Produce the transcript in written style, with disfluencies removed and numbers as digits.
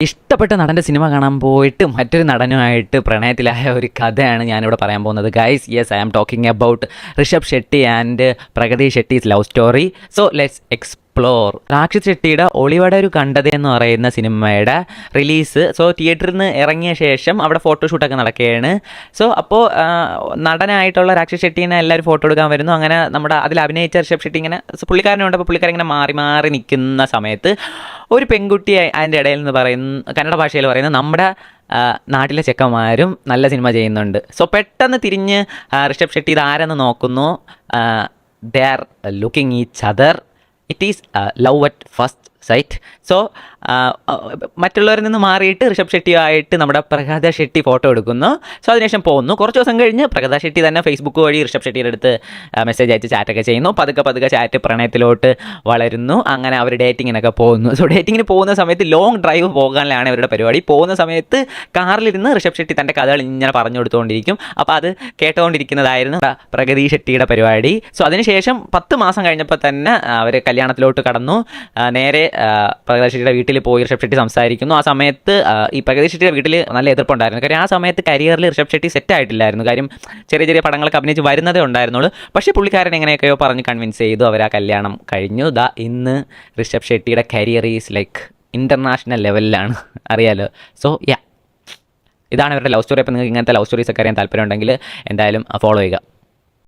ഇഷ്ടപ്പെട്ട നടൻ്റെ സിനിമ കാണാൻ പോയിട്ട് മറ്റൊരു നടനുമായിട്ട് പ്രണയത്തിലായ ഒരു കഥയാണ് ഞാനിവിടെ പറയാൻ പോകുന്നത്. Guys, yes, I am talking about Rishab Shetty and Pragathi Shetty's love story. So let's explore. Rakshit ഷെട്ടിയുടെ ഒളിവട ഒരു കണ്ടത് എന്ന് പറയുന്ന സിനിമയുടെ റിലീസ് തിയേറ്ററിൽ നിന്ന് ഇറങ്ങിയ ശേഷം അവിടെ ഫോട്ടോഷൂട്ടൊക്കെ നടക്കുകയാണ്. അപ്പോൾ നടനായിട്ടുള്ള രാക്ഷിത് ഷെട്ടീനെ എല്ലാവരും ഫോട്ടോ എടുക്കാൻ വരുന്നു. അങ്ങനെ നമ്മുടെ അതിൽ അഭിനയിച്ച ഋഷഭ് ഷെട്ടി ഇങ്ങനെ പുള്ളിക്കാരനുണ്ട്. അപ്പോൾ പുള്ളിക്കാരൻ ഇങ്ങനെ മാറി മാറി നിൽക്കുന്ന സമയത്ത് ഒരു പെൺകുട്ടി അതിൻ്റെ ഇടയിൽ നിന്ന് കന്നഡ ഭാഷയിൽ പറയുന്നത് നമ്മുടെ നാട്ടിലെ ചെക്കന്മാരും നല്ല സിനിമ ചെയ്യുന്നുണ്ട്. പെട്ടെന്ന് തിരിഞ്ഞ് ഋഷഭ് ഷെട്ടി ഇത് ആരെന്ന് നോക്കുന്നു. They are looking each other. It is love at first sight. മറ്റുള്ളവരിൽ നിന്ന് മാറിയിട്ട് ഋഷഭ് ഷെട്ടിയായിട്ട് നമ്മുടെ പ്രഗത ഷെട്ടി ഫോട്ടോ എടുക്കുന്നു. അതിനുശേഷം പോകുന്നു. കുറച്ച് ദിവസം കഴിഞ്ഞ് പ്രഗത ഷെട്ടി തന്നെ ഫേസ്ബുക്ക് വഴി ഋഷഭ് ഷെട്ടിയുടെ അടുത്ത് മെസ്സേജ് അയച്ച് ചാറ്റൊക്കെ ചെയ്യുന്നു. പതുക്കെ ചാറ്റ് പ്രണയത്തിലോട്ട് വളരുന്നു. അങ്ങനെ അവർ ഡേറ്റിങ്ങിനൊക്കെ പോകുന്നു. ഡേറ്റിങ്ങിന് പോകുന്ന സമയത്ത് ലോങ് ഡ്രൈവ് പോകാനാണ് അവരുടെ പരിപാടി. പോകുന്ന സമയത്ത് കാറിലിരുന്ന് ഋഷഭ് ഷെട്ടി തൻ്റെ കഥകൾ ഇങ്ങനെ പറഞ്ഞു കൊടുത്തുകൊണ്ടിരിക്കും. അപ്പോൾ അത് കേട്ടുകൊണ്ടിരിക്കുന്നതായിരുന്നു പ്രഗതി ഷെട്ടിയുടെ പരിപാടി. അതിനുശേഷം 10 മാസം കഴിഞ്ഞപ്പോൾ തന്നെ അവർ കല്യാണത്തിലോട്ട് കടന്നു. നേരെ പ്രഗതി ഷെട്ടിയുടെ വീട്ടിൽ പോയി ഋഷഭ് ഷെട്ടി സംസാരിക്കുന്നു. ആ സമയത്ത് ഈ പ്രഗതി ഷെട്ടിയുടെ വീട്ടിൽ നല്ല എതിർപ്പുണ്ടായിരുന്നു. കാര്യം ആ സമയത്ത് കരിയറിൽ ഋഷഭ് ഷെട്ടി സെറ്റ് ആയിട്ടില്ലായിരുന്നു. കാര്യം ചെറിയ പടങ്ങളൊക്കെ അഭിനയിച്ച് വരുന്നതേ ഉണ്ടായിരുന്നുള്ളൂ. പക്ഷേ പുള്ളിക്കാരൻ എങ്ങനെയൊക്കെയോ പറഞ്ഞ് കൺവിൻസ് ചെയ്തു. അവർ ആ കല്യാണം കഴിഞ്ഞു. ഇന്ന് ഋഷഭ് ഷെട്ടിയുടെ കരിയർ ഈസ് ലൈക്ക് ഇൻ്റർനാഷണൽ ലെവലിലാണ്, അറിയാലോ. ഇതാണ് അവരുടെ ലവ് സ്റ്റോറി. അപ്പോൾ നിങ്ങൾക്ക് ഇങ്ങനത്തെ ലവ് സ്റ്റോറീസ് ഒക്കെ അറിയാൻ താല്പര്യം ഉണ്ടെങ്കിൽ എന്തായാലും ഫോളോ ചെയ്യുക.